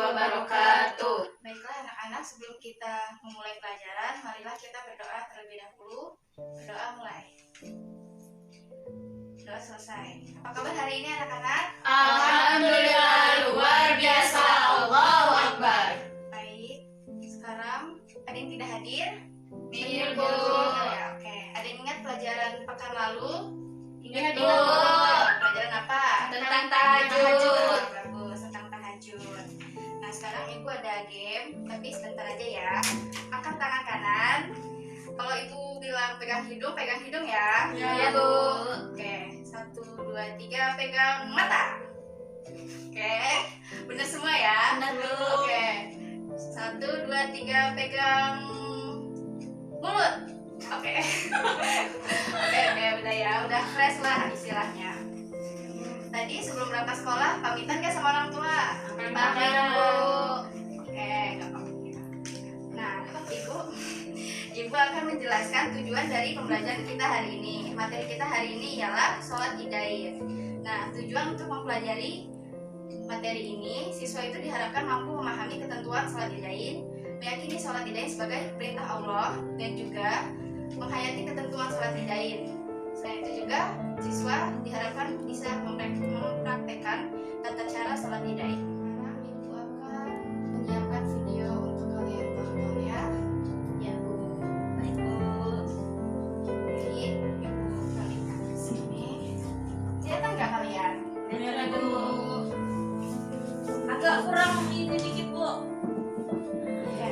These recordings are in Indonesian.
wabarakatuh. Baiklah anak-anak, sebelum kita memulai pelajaran, marilah kita berdoa terlebih dahulu. Berdoa mulai. Doa selesai. Apa kabar hari ini anak-anak? Alhamdulillah, luar biasa. Allahu Akbar. Baik, sekarang ada yang tidak hadir? Minggir, Bu. Ya, oke. Ada yang ingat pelajaran pekan lalu? Ingat, Bu. Pelajaran apa? Tentang tahajud. Bagus, tentang tahajud. Nah, sekarang Ibu ada game, tapi sebentar aja ya. Angkat tangan kanan. Kalau Ibu bilang pegang hidung ya. Ya, Bu. Oke, 1, 2, 3, pegang mata. Oke, benar semua ya? Benar, Bu. Oke, 1, 2, 3, pegang mulut. Oke. Oke, udah ya, udah fresh lah istilahnya. Tadi sebelum berangkat sekolah, pamitan gak sama orang tua? Pamitan, Bu. Oke, gak apa-apa. Nah, Ibu akan menjelaskan tujuan dari pembelajaran kita hari ini. Materi kita hari ini ialah sholat idain. Nah, tujuan untuk mempelajari materi ini, siswa itu diharapkan mampu memahami ketentuan sholat idain, meyakini sholat idain sebagai perintah Allah, dan juga menghayati ketentuan sholat idain. Selain itu juga, siswa diharapkan bisa mempraktekkan tata cara sholat idain. Sekarang Ibu akan menyiapkan video untuk kalian tonton ya. Ya, Bu. Baik, Bu. Jadi, Ibu kalikan ke sini. Kelihatan nggak kalian? Benar, Bu. Agak kurang ini dikit, Bu. Ya.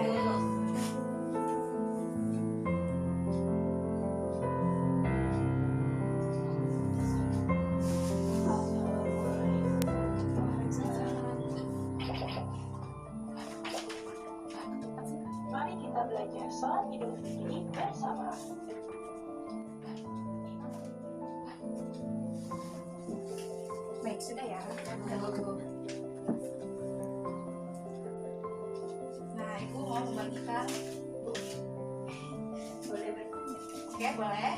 Mari kita belajar sholat Idul Fitri bersama. Baik, sudah ya. Nah, Ibu mau membagikan. Boleh bertanya? Oke, boleh.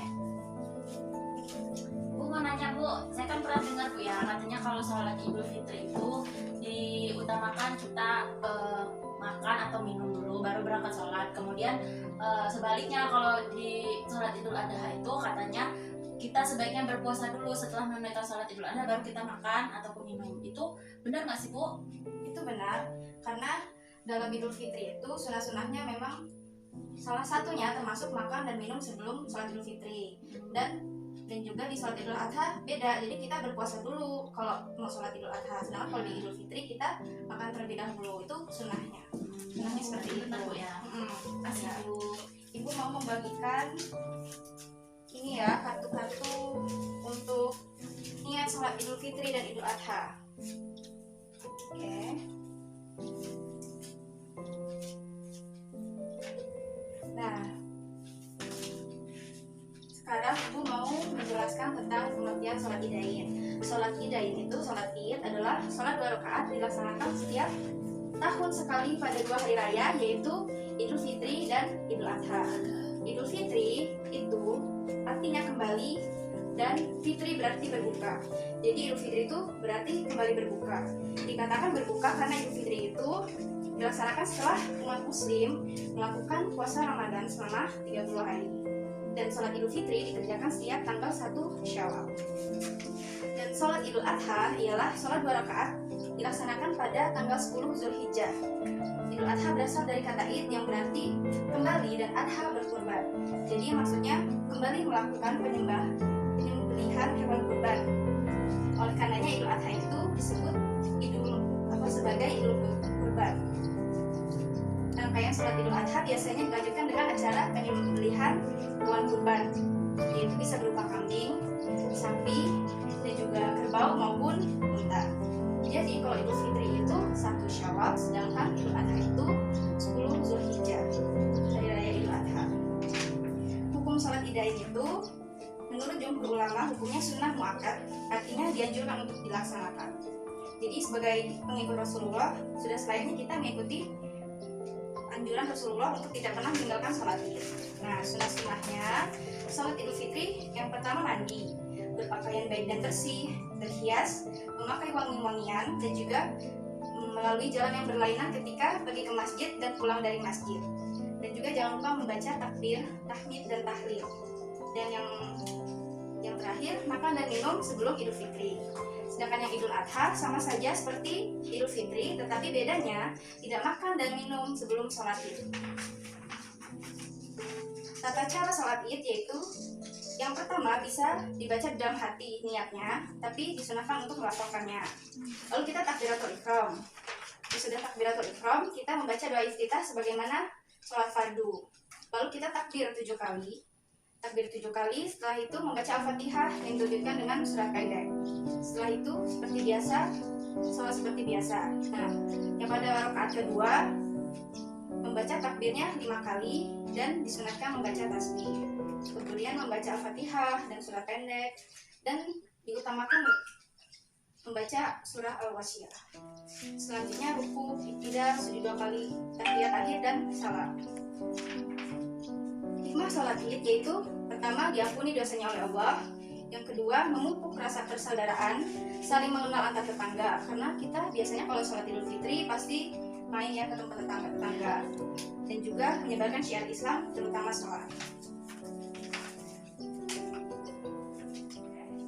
Bu mau nanya, Bu, saya kan pernah dengar, Bu, ya, katanya kalau sholat Idul Fitri itu diutamakan kita makan atau minum dulu baru berangkat sholat. Kemudian sebaliknya kalau di sholat Idul Adha itu katanya kita sebaiknya berpuasa dulu, setelah menunaikan sholat Idul Adha baru kita makan ataupun minum. Itu benar nggak sih, Bu? Itu benar, karena dalam Idul Fitri itu sunah-sunahnya memang salah satunya termasuk makan dan minum sebelum sholat Idul Fitri. Dan juga di sholat Idul Adha beda, jadi kita berpuasa dulu kalau mau sholat Idul Adha, sedangkan kalau di Idul Fitri kita makan terlebih dahulu. Itu sunahnya seperti itu. Benar, Bu, ya. Kasih Bu. Ibu mau membagikan ini ya, kartu-kartu untuk niat sholat Idul Fitri dan Idul Adha. Oke. Nah, sekarang Ibu mau menjelaskan tentang pengertian sholat idain. Sholat idain itu, sholat id adalah sholat 2 rakaat dilaksanakan setiap tahun sekali pada 2 hari raya, yaitu Idul Fitri dan Idul Adha. Idul Fitri itu artinya kembali, dan Fitri berarti berbuka. Jadi Idul Fitri itu berarti kembali berbuka. Dikatakan berbuka karena Idul Fitri itu dilaksanakan setelah umat muslim melakukan puasa Ramadan selama 30 hari. Dan sholat Idul Fitri dikerjakan setiap tanggal 1 Syawal. Dan sholat Idul Adha ialah sholat 2 rakaat dilaksanakan pada tanggal 10 Zulhijjah. Idul Adha berasal dari kata id yang berarti kembali dan adha berkurban. Jadi maksudnya kembali melakukan penyembelihan hewan kurban. Oleh karenanya Idul Adha itu disebut sebagai Idul Kurban. Rangkaian sholat Idul Adha biasanya dilanjutkan dengan acara penyembelihan hewan kurban, yaitu bisa berupa kambing, sapi, dan juga kerbau maupun unta. Jadi kalau Idul Fitri itu 1 Syawal, sedangkan Idul Adha itu 10 Zulhijjah, hari raya Idul Adha. Hukum sholat idain itu menurut jumhur ulama hukumnya sunnah muakkad, artinya dianjurkan untuk dilaksanakan. Jadi sebagai pengikut Rasulullah, sudah selayaknya kita mengikuti anjuran Rasulullah untuk tidak pernah meninggalkan sholat id. Nah, sunah-sunahnya sholat Idul Fitri yang pertama mandi, berpakaian baik dan bersih, berhias, memakai wangi-wangian, dan juga melalui jalan yang berlainan ketika pergi ke masjid dan pulang dari masjid. Dan juga jangan lupa membaca takbir, tahmid, dan tahlil. Dan yang terakhir, makan dan minum sebelum Idul Fitri. Sedangkan yang Idul Adha sama saja seperti Idul Fitri, tetapi bedanya tidak makan dan minum sebelum sholat Id. Tata cara sholat Id yaitu yang pertama bisa dibaca dalam hati niatnya, tapi disunahkan untuk melafalkannya. Lalu kita takbiratul ihram. Sesudah takbiratul ihram, kita membaca doa iftitah sebagaimana sholat fardu. Lalu kita takbir 7 kali. Takbir 7 kali, setelah itu membaca Al-Fatihah yang dilanjutkan dengan surat pendek. Setelah itu seperti biasa, sholat seperti biasa. Nah, yang pada rakaat kedua membaca takbirnya 5 kali dan disunahkan membaca tasbih. Kemudian membaca Al-Fatihah dan surat pendek, dan diutamakan membaca surah Al-Wasyiyah. Selanjutnya ruku, iktidal, sujud 2 kali, tahiyat akhir dan salam. Hikmah sholat Id yaitu pertama diampuni dosanya oleh Allah, yang kedua memupuk rasa persaudaraan, saling mengenal antar tetangga, karena kita biasanya kalau sholat Idul Fitri pasti main ya ke tempat tetangga, dan juga menyebarkan syiar Islam terutama sholat.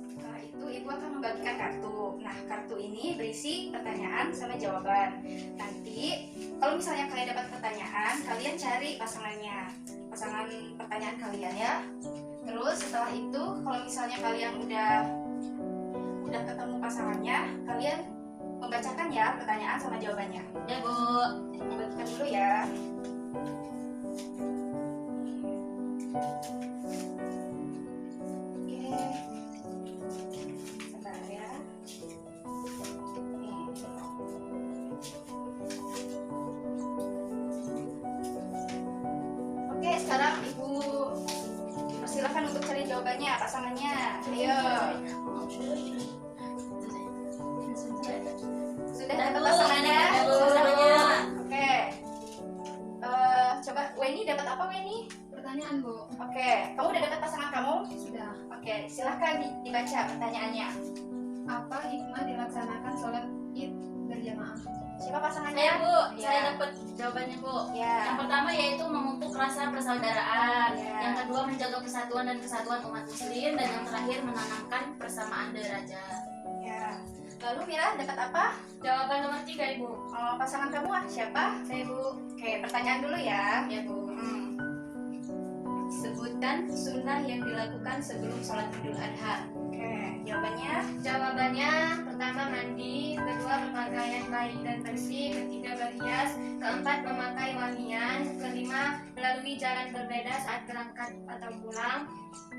Setelah itu ibu akan membagikan kartu. Nah, kartu ini berisi pertanyaan sama jawaban. Nanti kalau misalnya kalian dapat pertanyaan, kalian cari pasangan pertanyaan kalian ya. Terus setelah itu kalau misalnya kalian udah ketemu pasangannya, kalian membacakan ya pertanyaan sama jawabannya. Ya Bu. Bagikan dulu ya. Oke. Sebentar ya. Oke, sekarang Ibu persilakan untuk cari jawabannya, pasangannya. Ayo. Sudah dapat pasangannya? Pasangannya. Oke. Coba Weni dapat apa Weni? Pertanyaan Bu. Oke, kamu udah dapat pasangan kamu? Sudah. Oke, silahkan dibaca pertanyaannya. Apa hikmah dilaksanakan sholat Id berjamaah? Siapa pasangannya? Saya Bu, Ya. saya dapat jawabannya Bu. Ya. Yang pertama yaitu memupuk rasa persaudaraan. Ya. Yang kedua menjaga persatuan dan kesatuan umat muslim, dan yang terakhir menanamkan persamaan derajat. Ya. Lalu Mira dapat apa? Jawaban nomor 3 Ibu. Oh, pasangan kamu siapa? Saya Bu. Oke, pertanyaan dulu ya. Ya Bu. Sebutkan sunnah yang dilakukan sebelum sholat Idul Adha. Oke, jawabannya. Jawabannya, pertama mandi, kedua berpakaian baik dan bersih, ketiga berhias, keempat memakai wangian, kelima melalui jalan berbeda saat berangkat atau pulang,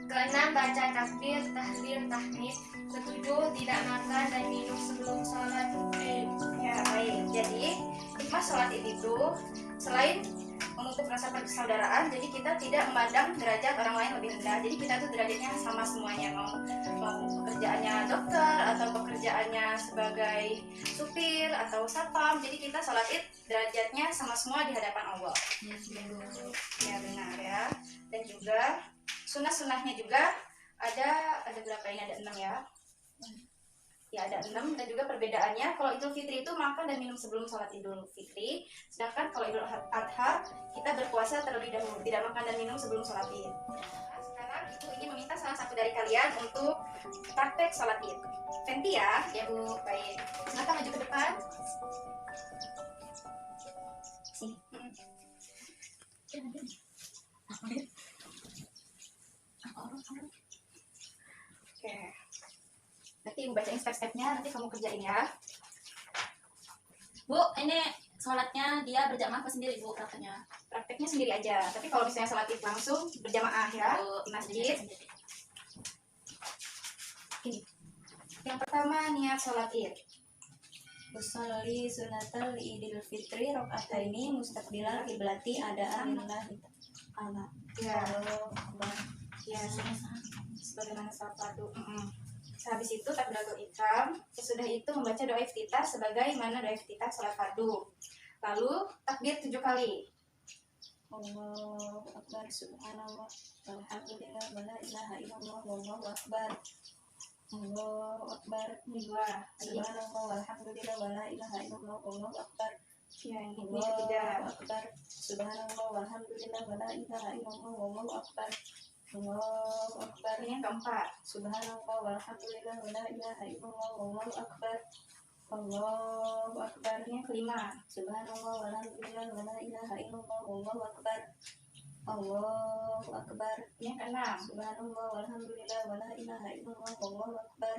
keenam baca takbir, tahlil, tahmid, ketujuh tidak makan dan minum sebelum sholat Id. Ya, baik. Jadi, hikmah sholat Id itu selain memupuk rasa persaudaraan, jadi kita tidak memandang derajat orang lain lebih rendah. Jadi kita tuh derajatnya sama semuanya, mau pekerjaannya dokter atau pekerjaannya sebagai supir atau satpam. Jadi kita sholat Id derajatnya sama semua di hadapan Allah. Ya benar ya. Dan juga sunah-sunahnya juga ada berapa ini? Ada 6 ya. Ya ada 6, dan juga perbedaannya kalau Idul Fitri itu makan dan minum sebelum sholat Idul Fitri, sedangkan kalau Idul Adha kita berpuasa terlebih dahulu, tidak makan dan minum sebelum sholat Id. Nah, sekarang Ibu ingin meminta salah satu dari kalian untuk praktek sholat Id. Fenty ya? Ya Bu, baik. Silakan maju ke depan. Oke. Nanti Ibu bacain step-stepnya, nanti kamu kerjain ya. Bu, ini sholatnya dia berjamaah apa sendiri Bu prakteknya? Prakteknya sendiri aja, tapi kalau misalnya sholat Id langsung berjamaah ya Bu, di masjid. Ini. Yang pertama niat sholat Id. Usolli sunatal Idul Fitri rakaataini mustaqbilal kiblati adaan lillahi ta'ala. Ya, ya, sebagaimana sholat fardu. Habis itu takbiratul ihram, sesudah itu membaca doa iftitah sebagaimana doa iftitah sholat fardu. Lalu takbir 7 kali. Allahu Akbar, subhanallah, walhamdulillah, wala ilaha illallah, wallahu akbar. Allahu Akbar. Ini dua. Subhanallah walhamdulillah wala ilaha illallah wallahu akbar. Ya, ini ketiga. Allahu Akbar. Subhanallah walhamdulillah wala ilaha illallah wallahu akbar. Allahu Akbar. Ini yang keempat. Subhanallah walhamdulillah wala ilaha illallah wallahu akbar. Allahu Akbar. Ini yang kelima. Subhanallah walhamdulillah wala ilaha illallah wallahu akbar. Allahu Akbar. Ini yang keenam. Subhanallah walhamdulillah wala ilaha illallah wallahu akbar.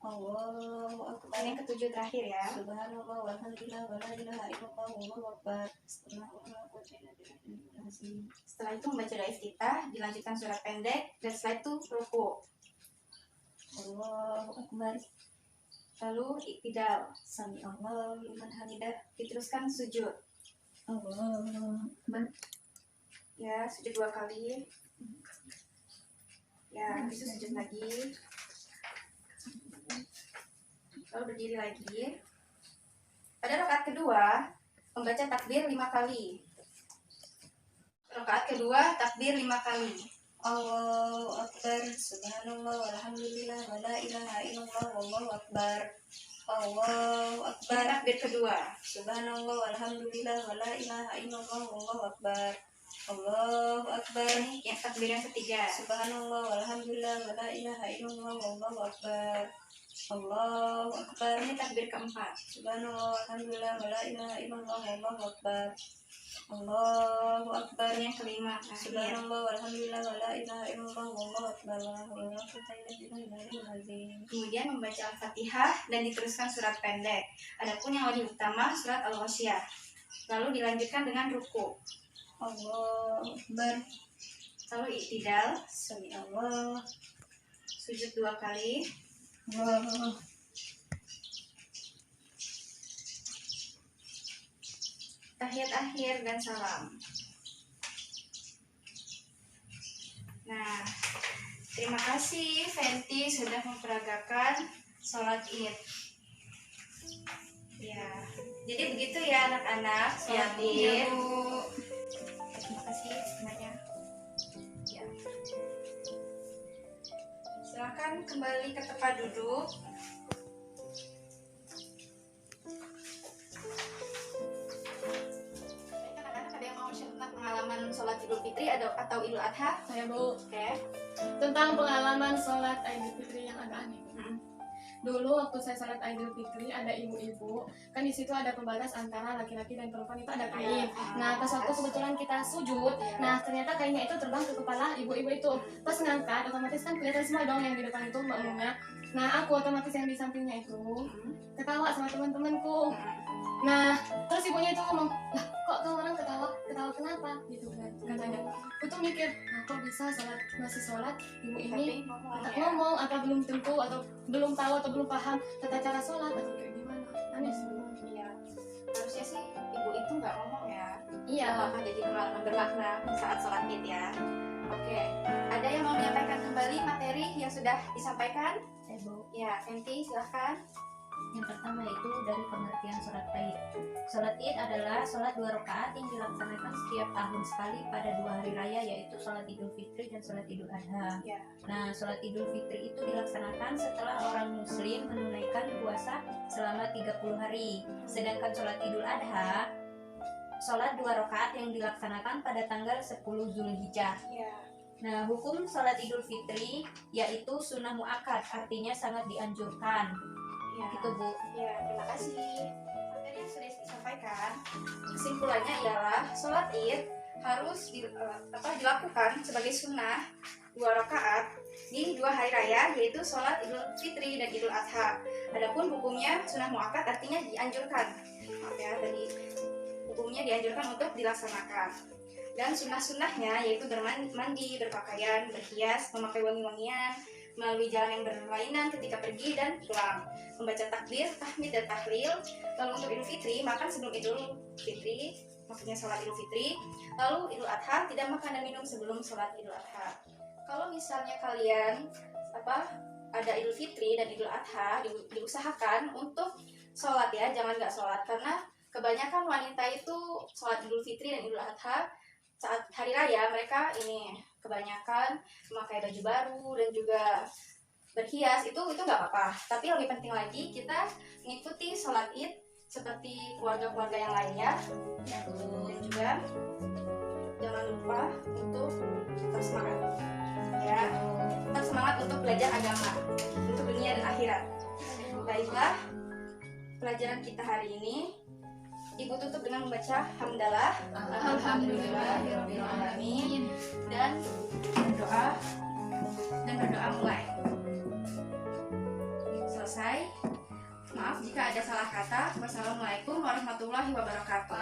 Allahu Akbar. Ini yang ketujuh terakhir ya. Subhanallah walhamdulillah wala ilaha illallah wallahu akbar. Setelah itu membaca doa iftitah, dilanjutkan surat pendek, dan setelah itu ruku. Allahu Akbar. Lalu iktidal, sami Allah liman hamidah, diteruskan sujud. Allahu Akbar. Ya, sujud 2 kali. Ya, habis itu sujud lagi. Lalu berdiri lagi. Pada rakaat kedua, membaca takbir 5 kali. Rakaat kedua, takbir 5 kali. Allahu Akbar. Subhanallah walhamdulillah wala ilaha illallah wallahu akbar. Allahu Akbar. Takbir kedua. Subhanallah walhamdulillah wala ilaha illallah wallahu akbar. Allahu Akbar. Yang takbir yang ketiga. Subhanallah walhamdulillah wala ilaha illallah wallahu akbar. Allahu Akbar. Ini takbir keempat. Subhanallah walhamdulillah wala ilaha illallah wallahu akbar. Allahu Akbar. Yang kelima. Subhanallah walhamdulillah wala ilaha illallah wallahu akbar. Kemudian membaca Al-Fatihah dan diteruskan surat pendek. Adapun yang wajib utama surat Al-Ghasyiyah. Lalu dilanjutkan dengan ruku. Allahu Akbar. Lalu iktidal, sami Allah. Sujud 2 kali. Allah. Tahiyat akhir dan salam. Nah, terima kasih Fenty sudah memperagakan sholat Id. Ya, jadi begitu ya anak-anak sholat Id. Terima kasih sebenarnya. Ya. Silakan kembali ke tempat duduk. Anak-anak ada yang mau share tentang pengalaman sholat Idul Fitri atau Idul Adha? Saya Bu, Oke. tentang pengalaman sholat Idul Fitri yang agak aneh. Dulu waktu saya sholat Idul Fitri ada ibu-ibu, kan di situ ada pembatas antara laki-laki dan perempuan, itu ada kain. Nah pas waktu kebetulan kita sujud, nah ternyata kainnya itu terbang ke kepala ibu-ibu itu. Pas ngangkat, otomatis kan kelihatan semua dong yang di depan itu makmumnya. Nah aku otomatis yang di sampingnya itu ketawa sama teman-temanku. Nah terus ibunya itu ngomong, lah kok kamu orang ketawa kenapa gitu kan katanya. Aku tuh mikir, nah, kok bisa masih sholat ibu ini tak ngomong apa belum tentu atau belum tahu atau belum paham tata cara sholat atau kayak gimana. Aneh sih. Iya. Harusnya sih ibu itu nggak ngomong ya. Iya. Apakah jadi pengalaman bermakna saat sholat Id ya? Oke. Ada yang mau menyampaikan kembali materi yang sudah disampaikan? Saya Bu. Ya, Fenty silahkan. Yang pertama itu dari pengertian sholat Id. Sholat Id adalah sholat 2 rakaat yang dilaksanakan setiap tahun sekali pada 2 hari raya, yaitu sholat Idul Fitri dan sholat Idul Adha. Ya. Nah, sholat Idul Fitri itu dilaksanakan setelah orang Muslim menunaikan puasa selama 30 hari. Sedangkan sholat Idul Adha, sholat 2 rakaat yang dilaksanakan pada tanggal 10 Zulhijjah. Ya. Nah, hukum sholat Idul Fitri yaitu sunnah muakkad, artinya sangat dianjurkan. Ya. Gitu Bu. Ya, terima kasih. Materi yang sudah disampaikan, kesimpulannya ialah sholat Id harus dilakukan sebagai sunnah 2 rakaat di 2 hari raya, yaitu sholat Idul Fitri dan Idul Adha. Adapun hukumnya sunnah muakkad artinya dianjurkan. Maaf ya, tadi hukumnya dianjurkan untuk dilaksanakan. Dan sunnah-sunnahnya yaitu bermandi, berpakaian, berhias, memakai wangi-wangian, melalui jalan yang berlainan ketika pergi dan pulang, membaca takbir, tahmid, dan tahlil. Lalu untuk Idul Fitri, makan sebelum Idul Fitri, maksudnya sholat Idul Fitri. Lalu Idul Adha, tidak makan dan minum sebelum sholat Idul Adha. Kalau misalnya kalian ada Idul Fitri dan Idul Adha, diusahakan untuk sholat ya, jangan nggak sholat, karena kebanyakan wanita itu sholat Idul Fitri dan Idul Adha saat hari raya, mereka ini kebanyakan memakai baju baru dan juga berhias itu nggak apa-apa, tapi lebih penting lagi kita mengikuti sholat id seperti keluarga-keluarga yang lainnya. Dan juga jangan lupa untuk tetap semangat, ya, tetap semangat untuk belajar agama untuk dunia dan akhirat. Baiklah, pelajaran kita hari ini Ibu tutup dengan membaca hamdalah, alhamdulillahirabbil alamin, dan berdoa mulai. Selesai. Maaf jika ada salah kata. Wassalamualaikum warahmatullahi wabarakatuh.